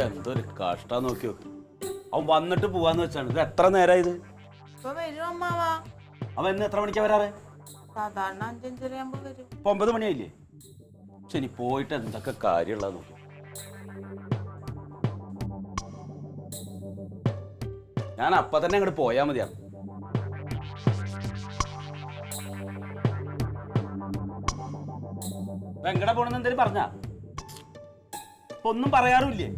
എന്തൊരു കഷ്ട നോക്കി നോക്ക്. അവൻ വന്നിട്ട് പോവാന്ന് വെച്ചാണ്. ഇത് എത്ര നേരമായത്? അവൻ എന്ന് എത്ര മണിക്കാ വരാറ്? സാധാരണ 5:30 വരും. 9 മണിയായില്ലേ? ശരി, പോയിട്ട് എന്തൊക്കെ കാര്യമുള്ള നോക്കി. ഞാൻ അപ്പൊ തന്നെ അങ്ങോട്ട് പോയാ മതിയാണ്. എങ്ങടെ പോണെന്ന് എന്തേലും പറഞ്ഞാ? ഒന്നും പറയാറുമില്ലേ?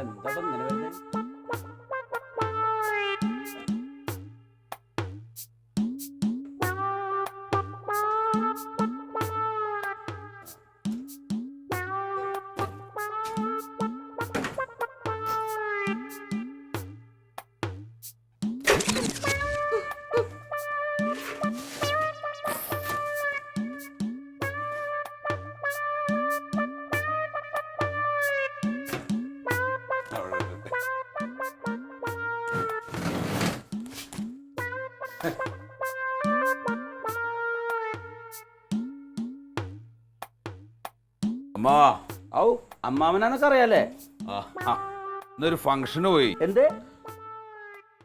എന്താ ഇങ്ങനെ വരുന്നേ? അമ്മാ, ഔ അമ്മാവനാന്നൊക്കെ അറിയാലേ? ഇന്നൊരു ഫംഗ്ഷന് പോയി. എന്ത്?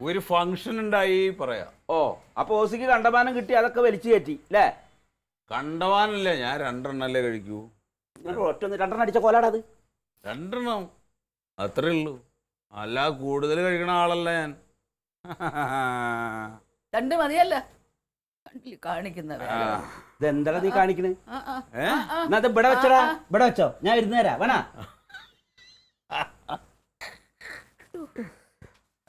ഒരു ഫംഗ്ഷൻ ഉണ്ടായി പറയാ. ഓ, അപ്പൊ ഓസിക്ക് കണ്ടമാനം കിട്ടി, അതൊക്കെ വലിച്ചു കയറ്റി അല്ലേ? കണ്ടവാനല്ലേ, ഞാൻ 2 എണ്ണല്ലേ കഴിക്കൂ. ഒറ്റ 2 എണ്ണം അടിച്ച കോലാടാ അത്. 2 എണ്ണം അത്രേ ഉള്ളൂ, അല്ല കൂടുതൽ കഴിക്കണ ആളല്ല ഞാൻ. 2 മതിയല്ല കാണിക്കുന്നത്. ഇതെന്താ നീ കാണിക്കണേ? എന്നാ അത് ഇവിടെ വെച്ചോടാ, ഇവിടെ വെച്ചോ, ഞാൻ ഇരുന്ന് തരാം. വേണ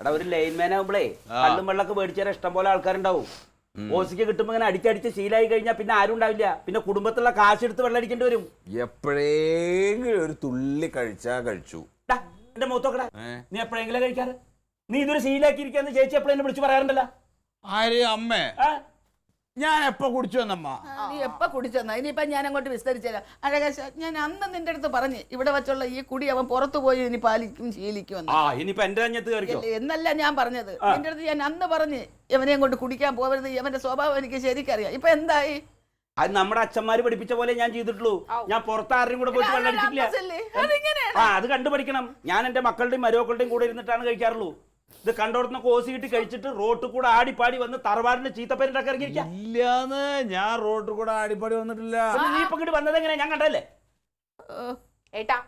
എടാ, ഒരു ലൈൻമാൻ ആവുമ്പളേ കള്ളും വെള്ളമൊക്കെ മേടിച്ചാൽ ഇഷ്ടം പോലെ ആൾക്കാരുണ്ടാവും. ഓസിക്ക് കിട്ടുമ്പോ ഇങ്ങനെ അടിച്ചടിച്ച് ശീലായി കഴിഞ്ഞാൽ പിന്നെ ആരും ഉണ്ടാവില്ല. പിന്നെ കുടുംബത്തിലുള്ള കാശ് എടുത്ത് വെള്ളം അടിക്കേണ്ടി വരും. എപ്പോഴെങ്കിലും ഒരു തുള്ളി കഴിച്ചാ കഴിച്ചു. എന്റെ മുഖത്തോക്കടാ, നീ എപ്പോഴെങ്കിലും കഴിക്കാറ്? നീ ഇതൊരു ശീലാക്കിയിരിക്കാന്ന് ചേച്ചി എപ്പോഴും വിളിച്ചു പറയാറുണ്ടല്ലോ. ആര്? അമ്മേ? ഞാൻ എപ്പോ കുടിച്ചു വന്നമ്മ? നീ എപ്പോ കുടിച്ചെന്നാ? ഇനിയിപ്പൊ ഞാൻ അങ്ങോട്ട് വിസ്തരിച്ചല്ല. അഴകാശ, ഞാൻ അന്ന് നിന്റെ അടുത്ത് പറഞ്ഞ് ഇവിടെ വെച്ചുള്ള ഈ കുടി അവൻ പുറത്തു പോയി ഇനി പാലിക്കും ശീലിക്കും എന്നല്ല ഞാൻ പറഞ്ഞത്. നിന്റെ അടുത്ത് ഞാൻ അന്ന് പറഞ്ഞ് ഇവനെ കൊണ്ട് കുടിക്കാൻ പോകരുത്, ഇവന്റെ സ്വഭാവം എനിക്ക് ശരിക്കറിയാം. ഇപ്പൊ എന്തായി? അത് നമ്മുടെ അച്ഛന്മാര് പഠിപ്പിച്ച പോലെ ഞാൻ ചെയ്തിട്ടുള്ളൂ. ഞാൻ പുറത്ത് ആരുടെയും കൂടെ പോയിട്ട് വെള്ളം അടിച്ചിട്ടില്ല. അത് കണ്ടുപഠിക്കണം. ഞാൻ എന്റെ മക്കളുടെയും മരുമക്കളുടെയും കൂടെ ഇരുന്നിട്ടാണ് കഴിക്കാറുള്ളൂ. ഇത് കണ്ടോടത്തുന്ന കോസി കിട്ടി കഴിച്ചിട്ട് റോട്ടിൽ കൂടെ ആടിപ്പാടി വന്ന് തറവാടിന്റെ ചീത്തപ്പേരിട്ടൊക്കെ ഇറങ്ങിയിരിക്കാം. ഇല്ലാന്ന്, ഞാൻ റോട്ടിൽ കൂടെ ആടിപ്പാടി വന്നിട്ടില്ല. നീ ഇപ്പൊ ഇങ്ങോട്ട് വന്നത് എങ്ങനെയാ? ഞാൻ കണ്ടല്ലേ. ഏട്ടാ,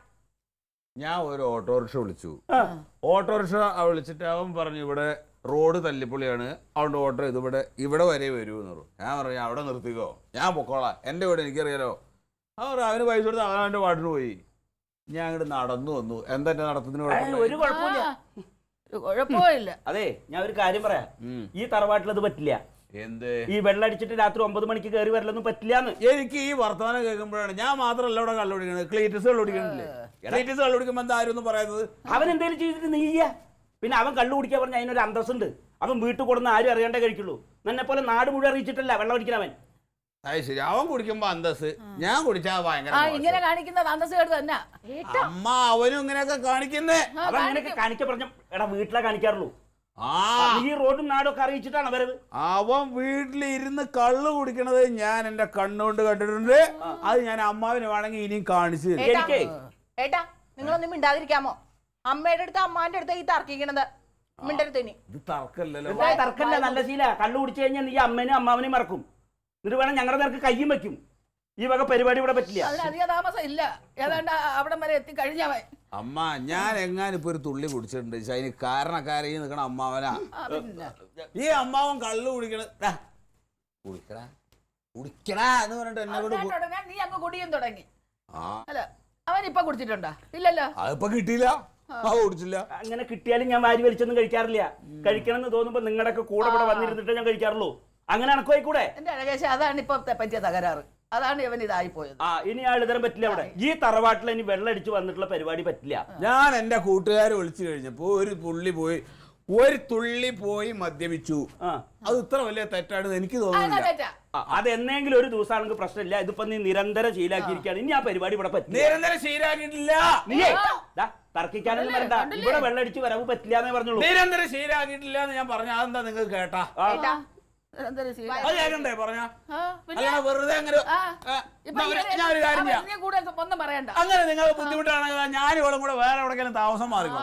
ഞാൻ ഒരു ഓട്ടോറിക്ഷ വിളിച്ചു. ഓട്ടോറിക്ഷ വിളിച്ചിട്ട് അവൻ പറഞ്ഞു ഇവിടെ റോഡ് തല്ലിപ്പൊളിയാണ്, അതുകൊണ്ട് ഓട്ടോ ഇവിടെ വരെ വരൂ എന്ന് പറഞ്ഞു. ഞാൻ പറഞ്ഞു അവിടെ നിർത്തിക്കോ, ഞാൻ പൊക്കോളാം, എന്റെ വീട് എനിക്കറിയാലോ. അവന് പൈസ കൊടുത്ത് അവൻ്റെ പാട്ടിന് പോയി. ഞാൻ അങ്ങോട്ട് നടന്നു വന്നു. എന്താ എന്റെ നടത്തത്തിന് ഒരു കുഴപ്പമില്ല, കുഴപ്പമില്ല. അതെ, ഞാൻ ഒരു കാര്യം പറയാം. ഈ തറവാട്ടിൽ അത് പറ്റില്ല. എന്ത്? ഈ വെള്ളടിച്ചിട്ട് രാത്രി 9 മണിക്ക് കയറി വരലൊന്നും പറ്റില്ലാന്ന്. എനിക്ക് ഈ വർത്തമാനം കേൾക്കുമ്പോഴാണ്, ഞാൻ മാത്രമല്ല ഇവിടെ കള്ളുപിടിക്കണത്, ക്ലീറ്റസ് കള്ളുപിടിക്കണില്ലേ? ക്ലീറ്റസ് കള്ളുപിടിക്കുമ്പോൾ എന്താ ആരും പറയുന്നത്? അവൻ എന്തെങ്കിലും ചെയ്തിട്ട് നീ ചെയ്യാ. പിന്നെ അവൻ കള്ളു കുടിക്കാൻ പറഞ്ഞ അതിനൊരു അന്തസ്സുണ്ട്. അവൻ വീട്ടിൽ കൊടുന്ന് ആരും അറിയാണ്ടേ കഴിക്കുള്ളൂ. എന്നെ പോലെ നാട് മുഴുവൻ അറിയിച്ചിട്ടല്ല വെള്ളം അടിക്കണവൻ. അത് ശരി, അവൻ കുടിക്കുമ്പോ അന്തസ്, ഞാൻ കുടിച്ചാ ഭയങ്കര ഇങ്ങനെ കാണിക്കുന്നത് അന്തസ് കേട്ട് തന്നെ. അമ്മ അവനും ഇങ്ങനെയൊക്കെ കാണിക്കുന്നേ. അവൻ അങ്ങനെയൊക്കെ കാണിക്കാൻ പറഞ്ഞ എടാ വീട്ടിലെ കാണിക്കാറുള്ളൂ. ഈ റോഡും നാടൊക്കെ അറിയിച്ചിട്ടാണ് വരവ്. അവൻ വീട്ടിലിരുന്ന് കള്ളു കുടിക്കണത് ഞാൻ എന്റെ കണ്ണുകൊണ്ട് കണ്ടിട്ടുണ്ട്. അത് ഞാൻ അമ്മാവിന് വേണമെങ്കിൽ ഇനിയും കാണിച്ചു തരും. ഏട്ടാ, നിങ്ങളൊന്നും മിണ്ടാതിരിക്കാമോ? അമ്മയുടെ അടുത്ത് അമ്മാന്റെ അടുത്ത് ഈ തർക്കിക്കണത് മിണ്ടരുത്. ഇനി ഇത് തർക്കല്ലല്ലോ. തർക്കല്ല, നല്ല ശീല. കള്ളു കുടിച്ചു കഴിഞ്ഞാൽ നീ അമ്മേനും അമ്മാവനെയും മറക്കും. എന്നിട്ട് വേണം ഞങ്ങളുടെ നേർക്ക് കയ്യും വെക്കും. ഈ വക പരിപാടി ഇവിടെ പറ്റില്ല. അതിനധികം താമസം ഇല്ല, ഏതാണ്ട് അവിടം വരെ എത്തി കഴിഞ്ഞവൻ. അമ്മ, ഞാൻ എങ്ങാനും ഇപ്പൊ ഒരു തുള്ളി കുടിച്ചിട്ടുണ്ട്. അതിന് കാരണക്കാരി നിൽക്കണ അമ്മാവനാ. ഈ അമ്മാവൻ കള്ളു കുടിക്കണ കുടിക്കടാ എന്ന് പറഞ്ഞിട്ട് എന്നെ നീ അങ്ങ് കുടിയും തുടങ്ങി. അല്ല, അവൻ ഇപ്പൊ കുടിച്ചിട്ടുണ്ടോ? ഇല്ലല്ലോ. അതിപ്പോ കിട്ടിയില്ല, കുടിച്ചില്ല. അങ്ങനെ കിട്ടിയാലും ഞാൻ വാരി വലിച്ചൊന്നും കഴിക്കാറില്ല. കഴിക്കണം എന്ന് തോന്നുമ്പോ നിങ്ങളുടെയൊക്കെ കൂടെ ഇവിടെ വന്നിരുന്നിട്ട് ഞാൻ കഴിക്കാറുള്ളൂ. അങ്ങനെ അനക്കുവായിക്കൂടെ? എന്റെ അഴകേശം, അതാണ് ഇപ്പൊ പറ്റിയ തകരാറ്. അതാണ് ഇവൻ ഇതായി പോയത്. ഇനി ആ എഴുതാൻ പറ്റില്ല. അവിടെ ഈ തറവാട്ടിൽ ഇനി വെള്ളം അടിച്ച് വന്നിട്ടുള്ള പരിപാടി പറ്റില്ല. ഞാൻ എന്റെ കൂട്ടുകാരെ വിളിച്ചു കഴിഞ്ഞപ്പോ ഒരു തുള്ളി പോയി മദ്യപിച്ചു. അത് ഇത്ര വലിയ തെറ്റാണ് എനിക്ക് തോന്നുന്നില്ല. അത് എന്നെങ്കിലും ഒരു ദിവസമാണെങ്കിൽ പ്രശ്നമില്ല. ഇതിപ്പോ നീ നിരന്തരം ശീലാക്കിയിരിക്കുകയാണ്. ഇനി ആ പരിപാടി ഇവിടെ പറ്റില്ല. നിരന്തരം ശീലാക്കിയിട്ടില്ല. നീയേ തർക്കിക്കാനൊന്നും വരണ്ട. ഇവിടെ വെള്ളടിച്ച് വരവ് പറ്റില്ല എന്നേ പറഞ്ഞുള്ളൂ. നിരന്തരം ശീലാക്കിയിട്ടില്ല എന്ന് ഞാൻ പറഞ്ഞ അതെന്താ നിങ്ങൾക്ക് കേട്ടാ? അത് കേൾക്കണ്ടേ പറഞ്ഞ വെറുതെ അങ്ങനെ ഞാൻ ഒരു കാര്യം ചെയ്യാം. അങ്ങനെ നിങ്ങൾ ബുദ്ധിമുട്ടാണെങ്കിൽ ഞാൻ ഇവിടെ കൂടെ വേറെ എവിടെയെങ്കിലും താമസം മാറിക്കോ.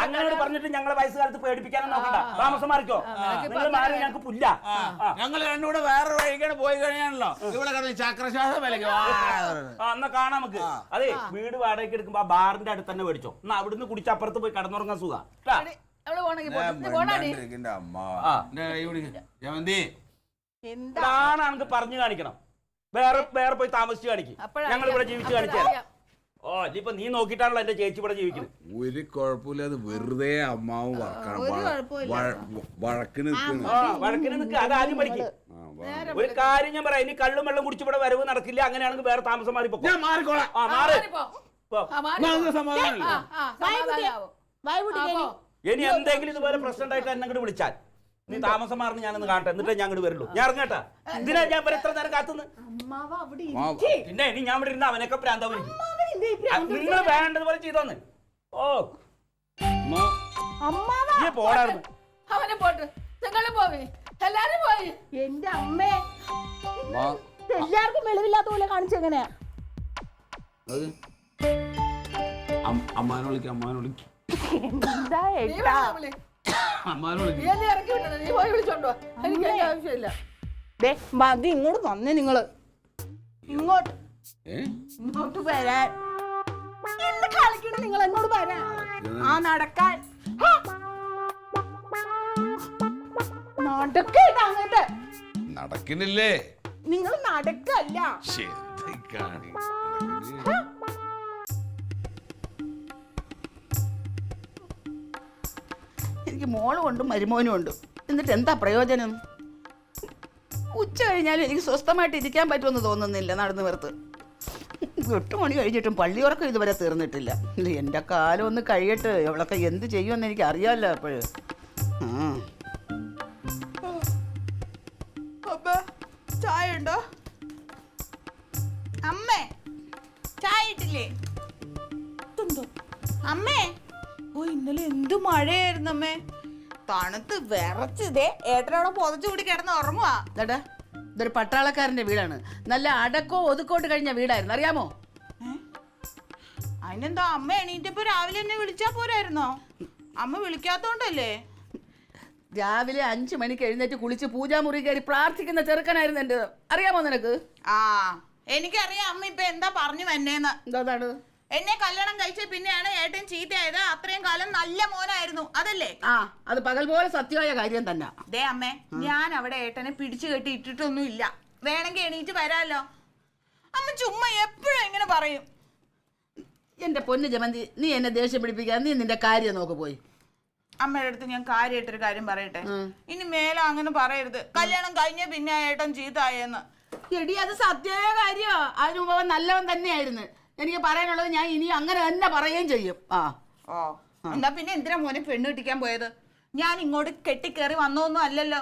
അങ്ങനെ പറഞ്ഞിട്ട് ഞങ്ങളെ വയസ്സുകാലത്ത് പേടിപ്പിക്കാനും നോക്കണ്ട. താമസം മാറിക്കോ. നിങ്ങൾ മാറി ഞങ്ങൾക്ക് പുല്ല. ഞങ്ങൾ രണ്ടുകൂടെ വേറെ വഴിക്കാണ് പോയി കഴിഞ്ഞാണല്ലോ ഇവിടെ കിടന്ന് ചക്രശ്വാസം വിലക്ക് എന്നാ കാണാം നമുക്ക്. അതെ, വീട് വാടകയ്ക്ക് എടുക്കുമ്പോ ആ ബാറിന്റെ അടുത്ത് തന്നെ മേടിച്ചോ. എന്നാ അവിടുന്ന് കുടിച്ചപ്പുറത്ത് പോയി കടന്നുറങ്ങാൻ സുഖ. ആണെങ്കിൽ പറഞ്ഞു കാണിക്കണം. വേറെ പോയി താമസിച്ച് കാണിക്കും. ഞങ്ങൾ ഇവിടെ ജീവിച്ച് കാണിച്ചാൽ. ഓ ഇനിയിപ്പൊ നീ നോക്കിയിട്ടാണല്ലോ എന്റെ ചേച്ചി ഇവിടെ ജീവിക്കുന്നത്. ഒരു കുഴപ്പമില്ല. അത് വെറുതെ അമ്മാവും വഴക്കിന് നിൽക്കുക. അത് ആദ്യം പഠിക്കും. ഒരു കാര്യം ഞാൻ പറയാം. ഇനി കള്ളും വെള്ളം കുടിച്ച് ഇവിടെ വരവ് നടക്കില്ല. അങ്ങനെയാണെങ്കിൽ വേറെ താമസം മാറിപ്പോ. ഇനി എന്തെങ്കിലും ഇതുപോലെ പ്രശ്നം ഉണ്ടായിട്ട് എന്നെ അങ്ങോട്ട് വിളിച്ചാൽ നീ താമസം മാറിന് ഞാനൊന്ന് കാണട്ടെ. എന്നിട്ടേ ഞാൻ അങ്ങോട്ട് വരുള്ളൂ. ഞാൻ ഇറങ്ങട്ടാ. ഇതിനാ ഞാൻ എത്ര നേരം കാത്തുനിന്ന്. പിന്നെ ഇനി ഞാൻ ഇവിടെ ഇരുന്ന അവനൊക്കെ പ്രാന്താവും. നിങ്ങൾ വേണ്ടതുപോലെ ചെയ്തോന്ന്. ഓ പോടായിരുന്നു. അവനെ പോട്ട് നിങ്ങൾ പോയി എല്ലാരും പോയി. എന്റെ അമ്മേ, എല്ലാവർക്കും വെളിവില്ലാത്ത പോലെ കാണിച്ചു. എങ്ങനെയാ അമ്മാനെ വിളിക്കാം. അമ്മാനെ വിളിക്കും. മതി, ഇങ്ങോട്ട് വന്നേ. നിങ്ങള് ഇങ്ങോട്ട് വരാൻ എന്ത് കളിക്കണം? നിങ്ങൾ എങ്ങോട്ട് വരാൻ? ആ നടക്കാൻ അങ്ങോട്ട് നടക്കുന്നില്ലേ? നിങ്ങൾ നടക്കല്ല. എനിക്ക് മോളും ഉണ്ട് മരുമോനും ഉണ്ട്. എന്നിട്ട് എന്താ പ്രയോജനം? ഉച്ച കഴിഞ്ഞാലും എനിക്ക് സ്വസ്ഥമായിട്ട് ഇരിക്കാൻ പറ്റുമെന്ന് തോന്നുന്നില്ല. നടന്നു വെറുത്ത് 8 മണി കഴിഞ്ഞിട്ടും പള്ളിയുറക്കം ഇതുവരെ തീർന്നിട്ടില്ല. എൻ്റെ കാലം ഒന്ന് കഴിയട്ടെ. അവളൊക്കെ എന്ത് ചെയ്യുമെന്ന് എനിക്ക് അറിയാമല്ലോ. അപ്പോഴ് ചായ ഉണ്ടോ? അമ്മേ, ചായ ഇട്ടില്ലേ? അമ്മേ, ഓ ഇന്നലെ എന്തു മഴയായിരുന്നു അമ്മേ. തണുത്ത് വിറച്ചതേ ഏട്ടനോടെ പൊതച്ചു കൂടി കിടന്ന് ഉറങ്ങുവാ. ഇതാ ഇതൊരു പട്ടാളക്കാരൻ്റെ വീടാണ്. നല്ല അടക്കോ ഒതുക്കോട്ട് കഴിഞ്ഞ വീടായിരുന്നു. അറിയാമോ? അതിനെന്താ അമ്മ എണീറ്റപ്പോ രാവിലെ എന്നെ വിളിച്ചാ പോരായിരുന്നോ? അമ്മ വിളിക്കാത്തോണ്ടല്ലേ? രാവിലെ 5 മണിക്ക് എഴുന്നേറ്റ് കുളിച്ച് പൂജാമുറി കയറി പ്രാർത്ഥിക്കുന്ന ചെറുക്കനായിരുന്നു എൻ്റെ. അറിയാമോ നിനക്ക്? ആ എനിക്കറിയാം അമ്മ ഇപ്പൊ എന്താ പറഞ്ഞു വന്നേന്ന്. എന്താണ്? എന്നെ കല്യാണം കഴിച്ച പിന്നെയാണ് ഏട്ടൻ ചീത്തയായത്. അത്രയും കാലം നല്ല മോനായിരുന്നു, അതല്ലേ? ആ, അത് പകൽ പോലെ സത്യമായ കാര്യം തന്നെ. ദേ അമ്മേ, ഞാൻ അവിടെ ഏട്ടനെ പിടിച്ചു കെട്ടി ഇട്ടിട്ടൊന്നും ഇല്ല. വേണമെങ്കിൽ എണീറ്റ് വരാലോ. അമ്മ ചുമ്മാ എപ്പോഴും ഇങ്ങനെ പറയും. എന്റെ പൊന്നു ജമന്തി, നീ എന്നെ ദേഷ്യം പിടിപ്പിക്കാൻ. നീ നിന്റെ കാര്യം നോക്ക് പോയി. അമ്മയുടെ അടുത്ത് ഞാൻ കാര്യമായിട്ടൊരു കാര്യം പറയട്ടെ. ഇനി മേലെ അങ്ങനെ പറയരുത്. കല്യാണം കഴിഞ്ഞ പിന്നെ ഏട്ടൻ ചീത്തയെന്ന്. എടി, അത് സത്യമായ കാര്യമാ. അതിന് മുമ്പ് അവൻ നല്ലവൻ തന്നെയായിരുന്നു. എനിക്ക് പറയാനുള്ളത് ഞാൻ ഇനി അങ്ങനെ തന്നെ പറയുകയും ചെയ്യും. ഓ എന്നാ പിന്നെ എന്തിനാ മോനെ പെണ്ണ് കെട്ടിക്കാൻ പോയത്? ഞാൻ ഇങ്ങോട്ട് കെട്ടിക്കേറി വന്നൊന്നും അല്ലല്ലോ.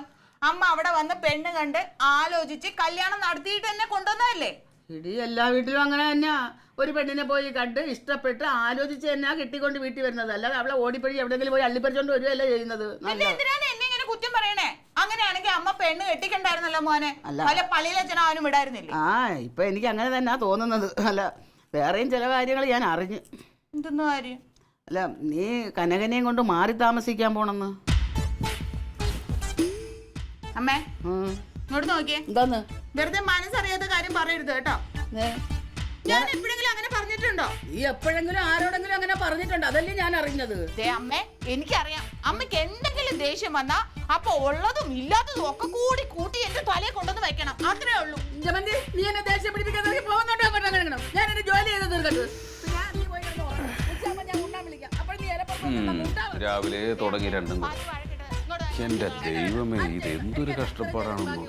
അമ്മ അവിടെ വന്ന് പെണ്ണ് കണ്ട് ആലോചിച്ച് കല്യാണം നടത്തിയിട്ട് എന്നെ കൊണ്ടുവന്നതല്ലേ? ഇടി, എല്ലാ വീട്ടിലും അങ്ങനെ തന്നെയാ. ഒരു പെണ്ണിനെ പോയി കണ്ട് ഇഷ്ടപ്പെട്ട് ആലോചിച്ച് തന്നെയാ കെട്ടിക്കൊണ്ട് വീട്ടിൽ വരുന്നത്. അല്ലാതെ അവളെ ഓടിപ്പഴി എവിടെയെങ്കിലും പോയി അള്ളിപ്പറിച്ചോണ്ട് വരുവല്ലേ ചെയ്യുന്നത്. പിന്നെ എന്തിനാണ് എന്നെ ഇങ്ങനെ കുറ്റം പറയണേ? അങ്ങനെയാണെങ്കിൽ അമ്മ പെണ്ണ് കെട്ടിക്കണ്ടായിരുന്നല്ലോ മോനെ. അല്ല പള്ളിയിലച്ഛനും വിടായിരുന്നില്ലേ? ഇപ്പൊ എനിക്ക് അങ്ങനെ തന്നെയാ തോന്നുന്നത്. അല്ല, വേറെയും ചില കാര്യങ്ങൾ ഞാൻ അറിഞ്ഞു. എന്തെന്ന് കാര്യം? അല്ല, നീ കനകനെയും കൊണ്ട് മാറി താമസിക്കാൻ പോണെന്ന്. അമ്മേ ഇങ്ങോട്ട് നോക്കിയേ. എന്താന്ന്? വെറുതെ മനസ്സറിയാത്ത കാര്യം പറയരുത് കേട്ടോ. ഞാൻ എപ്പോഴെങ്കിലും അങ്ങനെ പറഞ്ഞിട്ടുണ്ടോ? നീ എപ്പോഴെങ്കിലും ആരോടെങ്കിലും അങ്ങനെ പറഞ്ഞിട്ടുണ്ടോ? അതല്ലേ ഞാൻ അറിഞ്ഞത്. അമ്മേ, എനിക്കറിയാം. അമ്മയ്ക്ക് എന്തെങ്കിലും ദേഷ്യം വന്നാ അപ്പൊ ഉള്ളതും ഇല്ലാത്തതും ഒക്കെ കൂടി കൂട്ടി എന്റെ തലയെ കൊണ്ടുവന്ന് വെക്കണം. അത്രേ ഉള്ളൂ. ജമന്തി, നീ എന്നെ ദേഷ്യം പിടിപ്പിക്കാൻ പോകുന്നുണ്ടോ? ഞാൻ എന്റെ ജോലി ചെയ്ത് തീർക്കട്ടെ. രാവിലെ തുടങ്ങി രണ്ടും. എന്റെ ദൈവമേ, ഇത് എന്തൊരു കഷ്ടപ്പാടാണെന്നോ.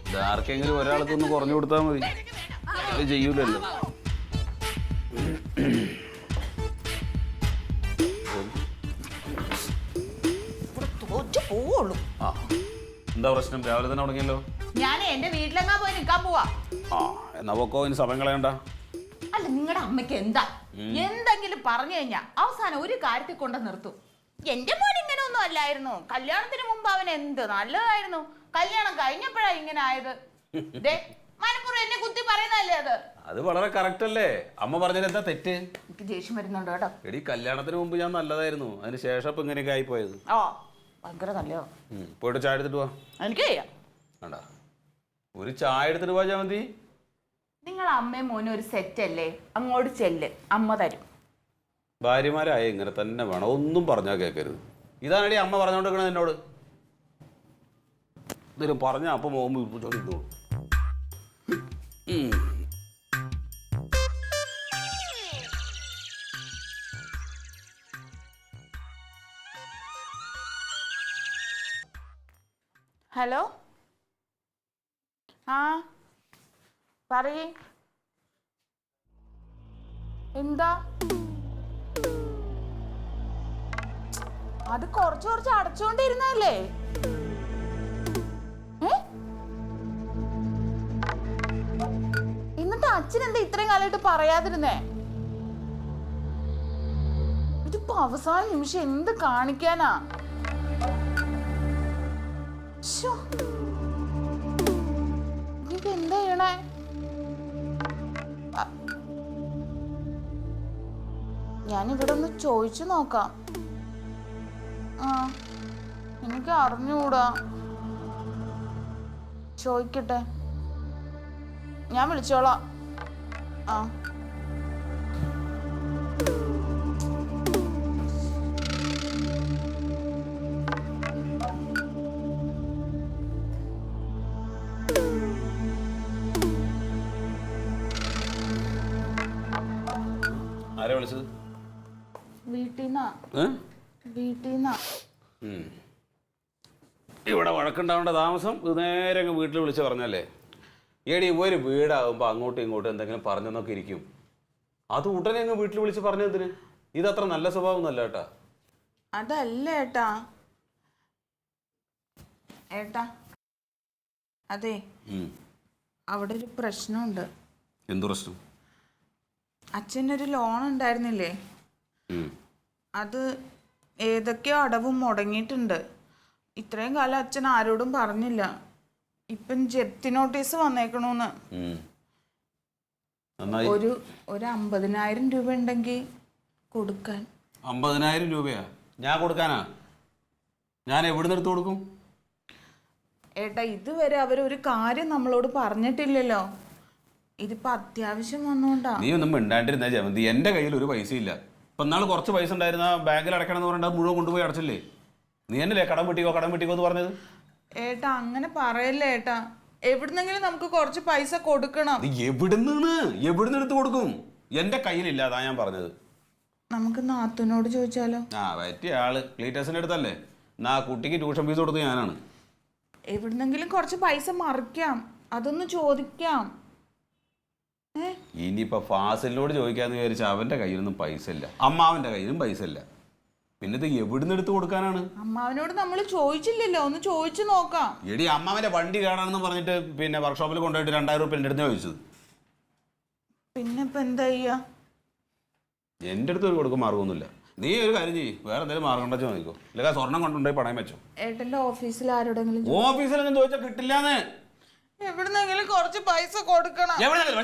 ഇത് ആർക്കെങ്കിലും ഒരാൾക്കൊന്ന് കുറഞ്ഞു കൊടുത്താൽ മതി. അത് ചെയ്യൂലല്ലോ. എന്താ പ്രശ്നം? രാവിലെ തന്നെ തുടങ്ങിയല്ലോ. ഞാൻ എന്റെ വീട്ടിലെങ്ങാ പോയി നിൽക്കാൻ പോവാ. ആ എന്നാ പൊക്കോ, ഇനി സമയം കളയണ്ട. അല്ല നിങ്ങളുടെ അമ്മയ്ക്ക് എന്താ എന്തെങ്കിലും പറഞ്ഞു കഴിഞ്ഞാ അവസാനം ഒരു കാര്യത്തിൽ കൊണ്ട് നിർത്തും. എന്റെ മോൻ ഇങ്ങനെ ഒന്നും അല്ലായിരുന്നു. കല്യാണത്തിന് മുമ്പ് അവൻ എന്ത് നല്ലതായിരുന്നു. കല്യാണം കഴിഞ്ഞപ്പോഴാ ഇങ്ങനെ ആയത്. മനപ്പുറം എന്നെ കുത്തി പറയുന്നല്ലേ അത്. അത് വളരെ കറക്റ്റ് അല്ലേ? അമ്മ പറഞ്ഞത് എന്താ തെറ്റ്? എനിക്ക് ദേഷ്യം വരുന്നുണ്ടോ കേട്ടോ. എടി കല്യാണത്തിന് മുമ്പ് ഞാൻ നല്ലതായിരുന്നു, അതിന് ശേഷം ഇപ്പൊ ഇങ്ങനെയൊക്കെ ആയി പോയത്. ഓ ഭയങ്കര നല്ലയോ. പോയിട്ട് ചായ എടുത്തിട്ട് പോവാ. എനിക്ക് ചെയ്യാം. വേണ്ട, ഒരു ചായ എടുത്തിട്ട് പോവാ ജമന്തി. നിങ്ങൾ അമ്മയും മോനും ഒരു സെറ്റ് അല്ലേ, അങ്ങോട്ട് ചെല്ല്, അമ്മ തരും. ഭാര്യമാരായ ഇങ്ങനെ തന്നെ വേണം, ഒന്നും പറഞ്ഞാൽ കേൾക്കരുത്. ഇതാണെടി അമ്മ പറഞ്ഞോണ്ടിരിക്കണത് എന്നോട്. എന്തെങ്കിലും പറഞ്ഞാ അപ്പൊ പോകുമ്പോ ചോദിക്കോളൂ. ഹലോ, ആ പറയ്. എന്താ അത് കുറച്ച് കുറച്ച് അടച്ചോണ്ടിരുന്നല്ലേ? എന്നിട്ട് അച്ഛൻ എന്താ ഇത്രയും കാലമായിട്ട് പറയാതിരുന്നേ? ഇതിപ്പോ അവസാന നിമിഷം എന്ത് കാണിക്കാനാ? ഇനിയിപ്പോ എന്താ ചെയ്യണേ? ഞാനിവിടെ ഒന്ന് ചോദിച്ചു നോക്കാം. ആ എനിക്ക് അറിഞ്ഞൂടാ, ചോദിക്കട്ടെ, ഞാൻ വിളിച്ചോളാം. ആ ആരാ വിളിച്ചത്? വീട്ടീന്നാ. ഇവിടെ വഴക്കുണ്ടാവേണ്ട താമസം ഇത് നേരെ അങ്ങ് വീട്ടിൽ വിളിച്ച് പറഞ്ഞല്ലേ? ഏടി ഒരു വീടാകുമ്പോൾ അങ്ങോട്ടും ഇങ്ങോട്ടും എന്തെങ്കിലും പറഞ്ഞെന്നൊക്കെ ഇരിക്കും. അത് ഉടനെ അങ്ങ് വീട്ടിൽ വിളിച്ച് പറഞ്ഞതിന് ഇതത്ര നല്ല സ്വഭാവം ഒന്നല്ല കേട്ടാ. അതല്ല ഏട്ടാ അതെ, അവിടെ ഒരു പ്രശ്നമുണ്ട്. എന്തു പ്രശ്നം? അച്ഛനൊരു ലോൺ ഉണ്ടായിരുന്നില്ലേ, അത് ഏതൊക്കെയോ അടവും മുടങ്ങിയിട്ടുണ്ട്. ഇത്രയും കാലം അച്ഛൻ ആരോടും പറഞ്ഞില്ല. ഇപ്പം ജപ്തി നോട്ടീസ് വന്നേക്കണോന്ന്. ഒരു 50,000 രൂപ ഉണ്ടെങ്കിൽ കൊടുക്കാൻ. 50,000 രൂപയാ ഞാൻ കൊടുക്കാനാ? ഞാൻ എവിടെ നിന്ന് എടുത്ത് കൊടുക്കും? ഏട്ടാ ഇതുവരെ അവരൊരു കാര്യം നമ്മളോട് പറഞ്ഞിട്ടില്ലല്ലോ. ഇതിപ്പോ അത്യാവശ്യം വന്നോണ്ടാ. നീ ഒന്നും മിണ്ടാണ്ടിരുന്ന ജമന്തി, എന്റെ കയ്യിൽ ഒരു പൈസ ഇല്ല. ഇപ്പൊ നാളെ കുറച്ച് പൈസ ഉണ്ടായിരുന്ന ബാങ്കിൽ അടക്കണം എന്ന് പറഞ്ഞാൽ മുഴുവൻ കൊണ്ടുപോയി അടച്ചില്ലേ? നീ എന്നല്ലേ കടം വെട്ടിക്കോ എന്ന് പറഞ്ഞത്? ഏട്ടാ അങ്ങനെ പറയല്ലേ ഏട്ടാ. എവിടുന്നെങ്കിലും നമുക്ക് കുറച്ച് പൈസ കൊടുക്കണം. എവിടുന്ന് എടുത്ത് കൊടുക്കും? എന്റെ കയ്യിലില്ല, അതാ ഞാൻ പറഞ്ഞത്. നമുക്ക് നാത്തൂനോട് ചോദിച്ചാലോ? ആ പറ്റിയ ആള് ക്ലീറ്റസിന്റെ അടുത്തല്ലേ? എന്നാ കുട്ടിക്ക് ട്യൂഷൻ ഫീസ് കൊടുത്ത് ഞാനാണ്. എവിടുന്നെങ്കിലും കുറച്ച് പൈസ മറിക്കാം, അതൊന്ന് ചോദിക്കാം. ഇനിയിപ്പോ ഫാസിലിനോട് ചോദിക്കാന്ന് വിചാരിച്ച അവന്റെ കയ്യിലൊന്നും പൈസ ഇല്ല, അമ്മാവന്റെ കയ്യിലും പൈസ ഇല്ല. പിന്നെ ഇത് എവിടുന്ന് എടുത്ത് കൊടുക്കാനാണ്? അമ്മാവനോട് നമ്മൾ ചോദിച്ചില്ലല്ലോ, ഒന്ന് ചോദിച്ചു നോക്കാം. എടി അമ്മാവന്റെ വണ്ടി കാണാണെന്ന് പറഞ്ഞിട്ട് പിന്നെ വർക്ക്ഷോപ്പിൽ കൊണ്ടുപോയിട്ട് 2,000 രൂപ എന്റെ അടുത്ത് ചോദിച്ചത്. പിന്നെ ഇപ്പൊ എന്താ ചെയ്യാ? എന്റെ അടുത്ത് ഒരു കൊടുക്കും മാർഗമൊന്നുമില്ല. നീ ഒരു കാര്യം ചെയ്യ്, വേറെ എന്തെങ്കിലും മാർഗം ഉണ്ടോ നോക്കോ, ഇല്ലെങ്കിൽ സ്വർണം കൊണ്ടുപോയി പണയം വെച്ചോ. ഏട്ടന്റെ ഓഫീസിൽ ആരോടെങ്കിലും? ഓഫീസിലൊന്നും ചോദിച്ചാൽ കിട്ടില്ലാന്ന്. എവിടുന്നെങ്കിലും കുറച്ച് പൈസ കൊടുക്കണം.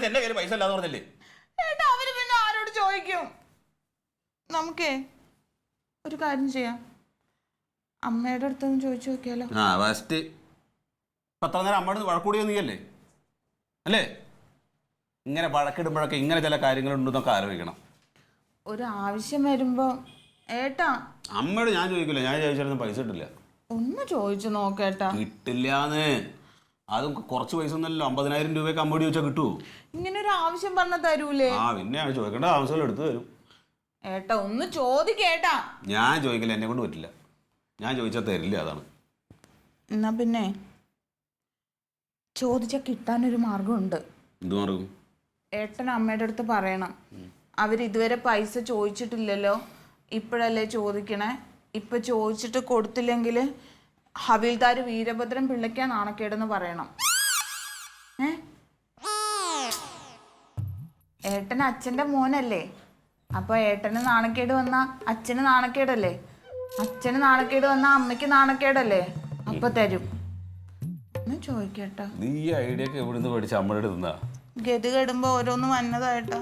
എന്റെ കയ്യിൽ പൈസ ഇല്ലാന്ന് പറഞ്ഞല്ലേ? ഏട്ടാ അവര് പിന്നെ ആരോട് ചോദിക്കും? നമുക്കേ ഒരു കാര്യം ചെയ്യാം, അമ്മയുടെ അടുത്തൊന്ന് ചോദിച്ചു നോക്കിയാലോ? ആ ഫസ്റ്റ് പത്ര നേരം അമ്മയുടെ വഴക്കൂടിയോ നീയല്ലേ അല്ലേ? ഇങ്ങനെ വഴക്കിടുമ്പോഴൊക്കെ ഇങ്ങനെ ചില കാര്യങ്ങളുണ്ടെന്നൊക്കെ ആലോചിക്കണം. ഒരു ആവശ്യം വരുമ്പോ ഏട്ടാ. അമ്മയോട് ഞാൻ ചോദിക്കില്ല, ഞാൻ ചോദിച്ചാലൊന്നും പൈസ കിട്ടില്ല. ഒന്ന് ചോദിച്ചു നോക്കേട്ടാ. കിട്ടില്ലാന്ന്. അതും കുറച്ച് പൈസ ഒന്നല്ലോ, 50,000 രൂപയൊക്കെ അമ്മയോട് ചോദിച്ചാൽ കിട്ടുമോ? ഇങ്ങനെ ഒരു ആവശ്യം പറഞ്ഞ തരൂലേ? ആ പിന്നെ ചോദിക്കേണ്ട ആവശ്യം എടുത്തു തരും. ഏട്ടാ ഒന്ന് ചോദിക്കേട്ടാ. ഞാൻ ചോദിക്കില്ല, എന്നെ കൊണ്ട് പറ്റില്ല. ഞാൻ ചോദിച്ചാൽ തരില്ല, അതാണ്. എന്നാ പിന്നെ ചോദിച്ചാൽ കിട്ടാനൊരു മാർഗമുണ്ട്. എന്ത് മാർഗം? ഏട്ടൻ അമ്മയുടെ അടുത്ത് പറയണം, അവരിതുവരെ പൈസ ചോദിച്ചിട്ടില്ലല്ലോ, ഇപ്പോഴല്ലേ ചോദിക്കണേ. ഇപ്പൊ ചോദിച്ചിട്ട് കൊടുത്തില്ലെങ്കിൽ ഹവിൽദാർ വീരഭദ്രൻ പിള്ളയ്ക്കാ നാണക്കേടെന്ന് പറയണം. ഏട്ടൻ അച്ഛന്റെ മോനല്ലേ? അപ്പൊ ഏട്ടന് നാണക്കേട് വന്ന അച്ഛന് നാണക്കേടല്ലേ? അച്ഛന് നാണക്കേട് വന്ന അമ്മയ്ക്ക് നാണക്കേടല്ലേ? അപ്പൊ തരും. ചോദിക്കട്ടോ, നീ ഈ ഐഡിയ ഒക്കെ എവിടുന്ന് പഠിച്ച അമ്മയുടെ തിന്നാ? ഗതി കെടുമ്പോ ഓരോന്ന് വന്നതായിട്ടാ.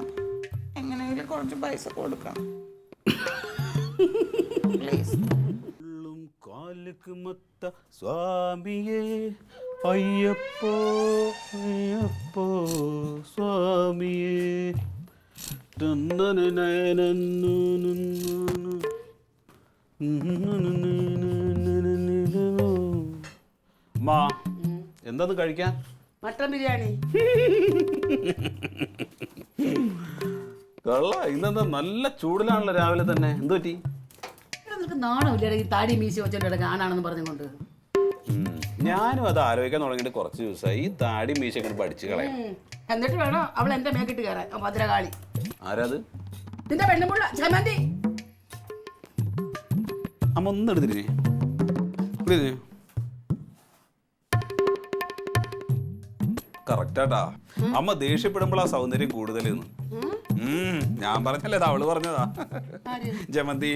എങ്ങനെയെങ്കിലും കുറച്ച് പൈസ കൊടുക്കാം. സ്വാമിയേ അയ്യപ്പോ അയ്യപ്പോ സ്വാമിയേ. മാ എന്താന്ന് കഴിക്കാൻ? മട്ടൻ ബിരിയാണി. കള്ള ഇന്നെന്താ നല്ല ചൂടിലാണല്ലോ രാവിലെ തന്നെ. എന്ത് പറ്റി? നിനക്ക് നാണമില്ലേ ഈ താടി മീശ വെച്ചോണ്ട് ആണാണെന്ന് പറഞ്ഞുകൊണ്ട്? ഞാനും അത് ആലോചിക്കാൻ തുടങ്ങിയിട്ട് കുറച്ച് ദിവസമായി. ഈ താടി മീശ ഇങ്ങനെ പഠിച്ചു കളയാം. എന്നിട്ട് വേണം അവൾ എന്റെ മേക്കിട്ട് കയറാൻ. ഭദ്രകാളി. ആരാത്? നിന്റെ പെണ്ണുമുള്ള ചമന്തി. അമ്മ ഒന്ന് എടുത്തിരുന്നേ. കറക്റ്റാട്ടാ. അമ്മ ദേഷ്യപ്പെടുമ്പോഴാ സൗന്ദര്യം കൂടുതൽ. ഞാൻ പറഞ്ഞല്ലേ, അവള് പറഞ്ഞതാ. ജമന്തി.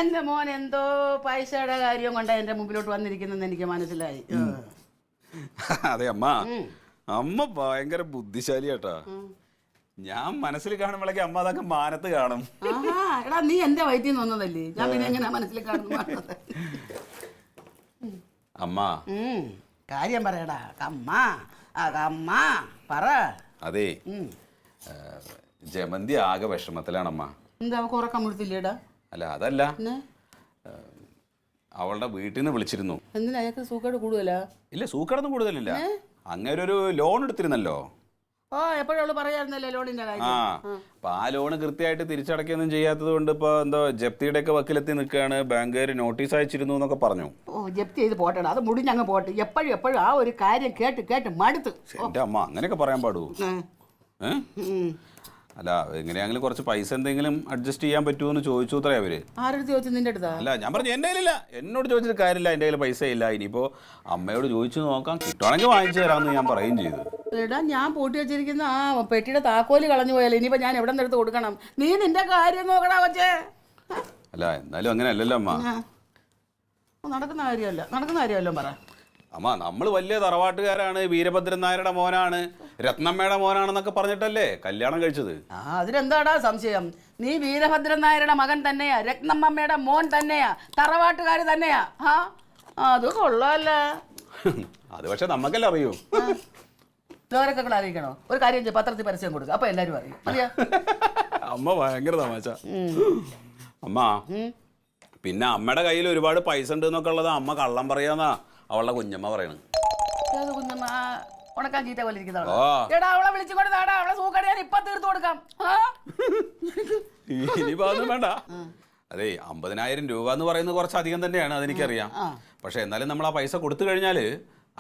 എന്റെ മോൻ എന്തോ പൈസയുടെ കാര്യം കൊണ്ട് എന്റെ മുമ്പിലോട്ട് വന്നിരിക്കുന്നെന്ന് എനിക്ക് മനസ്സിലായി. അതെ അമ്മ, അമ്മ ഭയങ്കര ബുദ്ധിശാലിയാട്ടാ. ഞാൻ മനസ്സിൽ കാണുമ്പോഴേക്ക് അമ്മ അതൊക്കെ മാനത്ത് കാണും. എടാ നീ എന്റെ വയറ്റിൽ നിന്ന് വന്നതല്ലേ, ഞാൻ പിന്നെ എങ്ങനെ മനസ്സിൽ കാണുന്നു? അമ്മ കാര്യം പറയടാ. കമ്മ പറ. അതെ, ജമന്തി ആകെ വിഷമത്തിലാണമ്മ. എന്താ അവൾക്ക് ഉറക്കം കൊടുത്തില്ലേടാ? അല്ല അതല്ല, അവളുടെ വീട്ടിൽ നിന്ന് വിളിച്ചിരുന്നു. എന്തിനാ? അയാൾക്ക് സൂക്കേട് കൂടുതലാ? ഇല്ല, സൂക്കേടൊന്നും കൂടുതലില്ല. അങ്ങനെ ഒരു ലോൺ എടുത്തിരുന്നല്ലോ. എപ്പോഴും അവള് പറയാറുന്നല്ലേ ലോണിന്റെ കാര്യം. അപ്പൊ ആ ലോണ് കൃത്യമായിട്ട് തിരിച്ചടക്കുകയൊന്നും ചെയ്യാത്തത് കൊണ്ട് ഇപ്പൊ എന്തോ ജപ്തിയുടെ ഒക്കെ വക്കിലെത്തി നിൽക്കുകയാണ്. ബാങ്കുകാർ നോട്ടീസ് അയച്ചിരുന്നു എന്നൊക്കെ പറഞ്ഞു. ജപ്തി ചെയ്ത് പോട്ടെ, അത് മുടിഞ്ഞങ്ങ് പോട്ടെ. എപ്പോഴും ആ ഒരു കാര്യം കേട്ട് മടുത്ത്. എന്റെ അമ്മ അങ്ങനെയൊക്കെ പറയാൻ പാടുവോ? അല്ല, എങ്ങനെയാണെങ്കിലും കുറച്ച് പൈസ എന്തെങ്കിലും അഡ്ജസ്റ്റ് ചെയ്യാൻ പറ്റുമോ എന്ന് ചോദിച്ചു അത്രേ അവര്. ആരെടുത്ത് ചോദിച്ചു? നിന്റെ അടുത്താ? അല്ല, ഞാൻ പറഞ്ഞു എന്റെ കയ്യിലില്ല. എന്നോട് ചോദിച്ചിട്ട് കാര്യമില്ല, എന്റെ കയ്യിൽ പൈസ ഇല്ല. ഇനിയിപ്പോ അമ്മയോട് ചോദിച്ചു നോക്കാം, കിട്ടുവാണെങ്കിൽ വാങ്ങിച്ചു തരാമെന്ന് ഞാൻ പറയുകയും ചെയ്തു. എടാ, ഞാൻ പൂട്ടി വെച്ചിരിക്കുന്ന ആ പെട്ടിയുടെ താക്കോല് കളഞ്ഞു പോയാലോ? ഇനിയിപ്പോ ഞാൻ എവിടെ നിന്ന് എടുത്ത് കൊടുക്കണം? നീ നിന്റെ കാര്യം നോക്കടാ കൊച്ചേ. അല്ല, എന്നാലും അങ്ങനെ അല്ലല്ലോ അമ്മ. നടക്കുന്ന കാര്യമല്ലോ പറ. അമ്മ, നമ്മൾ വലിയ തറവാട്ടുകാരാണ്, വീരഭദ്രൻ നായരുടെ മോനാണ്, രത്നമ്മയുടെ മോനാണെന്നൊക്കെ പറഞ്ഞിട്ടല്ലേ കല്യാണം കഴിച്ചത്. അതിനെന്താടാ സംശയം? നീ വീരഭദ്രൻ നായരുടെ മകൻ തന്നെയാ, രത്നമ്മയുടെ മോൻ തന്നെയാ, തറവാട്ടുകാര് തന്നെയാ. അത് കൊള്ളാല്ല. അത് പക്ഷെ നമ്മക്കല്ലേ അറിയൂ. ലോകരൊക്കെ അറിയിക്കണോ? ഒരു കാര്യം ചെയ്യും, പത്രത്തിൽ പരസ്യം കൊടുക്കുക, അപ്പൊ എല്ലാരും അറിയും. അറിയാ? അമ്മ ഭയങ്കര തമാശ. അമ്മ, പിന്നെ അമ്മയുടെ കയ്യിൽ ഒരുപാട് പൈസ ഉണ്ട് എന്നൊക്കെ ഉള്ളത് അമ്മ കള്ളം പറയാന്നാ അവളുടെ കുഞ്ഞമ്മ പറയണ. കുഞ്ഞമ്മ ഉണക്കാൻ ചീത്ത പോലെ ഇരിക്കുന്നവളാ. അവളെ വിളിച്ചുകൊണ്ട് നാടാ, അവളെ സൂക്കട ഞാൻ ഇപ്പൊ തീർത്തു കൊടുക്കാം. ഇനിയിപ്പോ അതൊന്നും വേണ്ട. അതെ, 50,000 രൂപ എന്ന് പറയുന്നത് കുറച്ചധികം തന്നെയാണ്, അതെനിക്കറിയാം. പക്ഷെ എന്നാലും നമ്മൾ ആ പൈസ കൊടുത്തു കഴിഞ്ഞാല്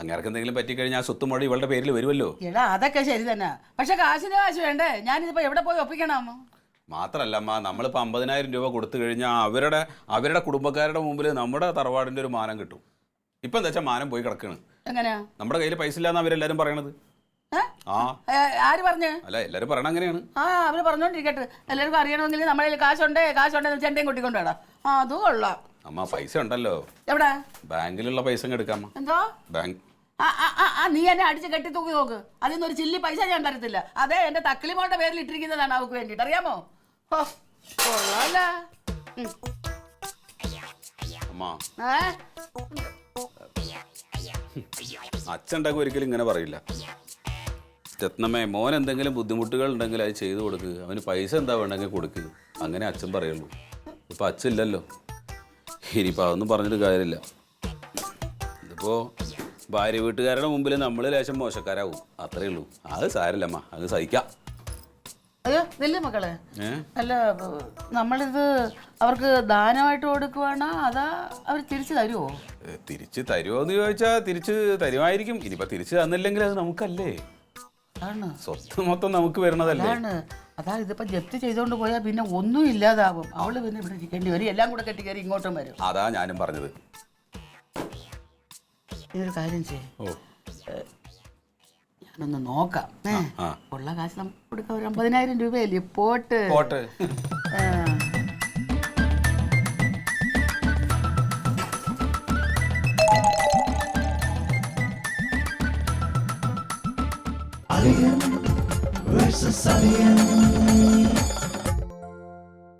അങ്ങേർക്ക് എന്തെങ്കിലും പറ്റിക്കഴിഞ്ഞാൽ സ്വത്ത് മുഴുവൻ ഇവളുടെ പേരിൽ വരുമല്ലോ. എടാ, അതൊക്കെ ശരി തന്നെ. പക്ഷെ കാശിന് കാശ് വേണ്ടേ? ഞാനിതിപ്പോ എവിടെ പോയി ഒപ്പിക്കണം? മാത്രല്ല അമ്മ, നമ്മളിപ്പോ 50,000 രൂപ കൊടുത്തു കഴിഞ്ഞാൽ അവരുടെ കുടുംബക്കാരുടെ മുമ്പിൽ നമ്മുടെ തറവാടിന്റെ ഒരു മാനം കിട്ടും. ഇപ്പൊ എന്താ വെച്ചാൽ മാനം പോയി കിടക്കാണ്. എങ്ങനെയാ? നമ്മുടെ കയ്യിൽ പൈസ ഇല്ലാന്ന് അവരെല്ലാരും പറയണത്. ആര് പറഞ്ഞു? അല്ല, എല്ലാരും പറയണ അങ്ങനെയാണ്. അവര് പറഞ്ഞോണ്ടിരിക്കട്ടെ. എല്ലാവർക്കും അറിയണമെങ്കിൽ നമ്മുടെ കാശുണ്ടെന്ന് ചെണ്ടയും കൊട്ടിക്കൊണ്ടുവേടാ. അതും കൊള്ളാം. അമ്മ, പൈസ ഉണ്ടല്ലോ. എവിടെ? ബാങ്കിലുള്ള പൈസ എടുക്കാം. എന്തോ ബാങ്ക്? നീ എന്നെ അടിച്ച് കെട്ടി തൂക്കി നോക്ക്. അതിൽ ഒരു ചില്ലി പൈസ ഞാൻ തരത്തില്ല. അതെ, എന്റെ തക്കിളിമോന്റെ പേരിൽ ഇട്ടിരിക്കുന്നതാണ് അവർക്ക് വേണ്ടിട്ട്. അറിയാമോ? അമ്മ, അച്ഛണ്ടാക്കും ഒരിക്കലും ഇങ്ങനെ പറയില്ല. രത്നമ്മേ, മോൻ എന്തെങ്കിലും ബുദ്ധിമുട്ടുകൾ ഉണ്ടെങ്കിൽ അത് ചെയ്തു കൊടുക്കുക, അവന് പൈസ എന്താ വേണ്ടെങ്കിൽ കൊടുക്കുക, അങ്ങനെ അച്ഛൻ പറയുള്ളൂ. ഇപ്പം അച്ഛൻ ഇല്ലല്ലോ, ഇനിയിപ്പോൾ അതൊന്നും പറഞ്ഞിട്ട് കാര്യമില്ല. ഇതിപ്പോൾ ഭാര്യ വീട്ടുകാരുടെ മുമ്പിൽ നമ്മൾ ലേശം മോശക്കാരാവും, അത്രേ ഉള്ളൂ. അത് സാരല്ലമ്മ, അത് സഹിക്കാം. അയ്യോ, ഇല്ല മക്കളെ. അല്ല, നമ്മളിത് അവർക്ക് ദാനമായിട്ട് കൊടുക്കുവാണോ അതാ അവർ തിരിച്ചു തരുമോ? തിരിച്ച് തരുമോ എന്ന് ചോദിച്ചാൽ തിരിച്ച് തരുമായിരിക്കും. ഇനിയിപ്പോൾ തിരിച്ച് തന്നില്ലെങ്കിൽ അത് നമുക്കല്ലേ, സ്വത്ത് മൊത്തം നമുക്ക് വരണതല്ലേ. അതാ ഇതിപ്പോ ജപ്തി ചെയ്തോണ്ട് പോയാൽ പിന്നെ ഒന്നും ഇല്ലാതാവും. അവള് പിന്നെ ഇവിടെ ഇരിക്കേണ്ടി വരും, എല്ലാം കൂടെ കെട്ടി കയറി ഇങ്ങോട്ടും വരും. അതാ ഞാനും പറഞ്ഞത്. ഇതൊരു കാര്യം ചെയ്യും, ഒന്ന് നോക്കാം ആ. ഉള്ള കാശ് നമുക്ക് കൊടുക്കാം. ഒരു 50,000 രൂപയല്ലേ പോട്ട്. പോട്ട്. ആ. Alien versus Alien.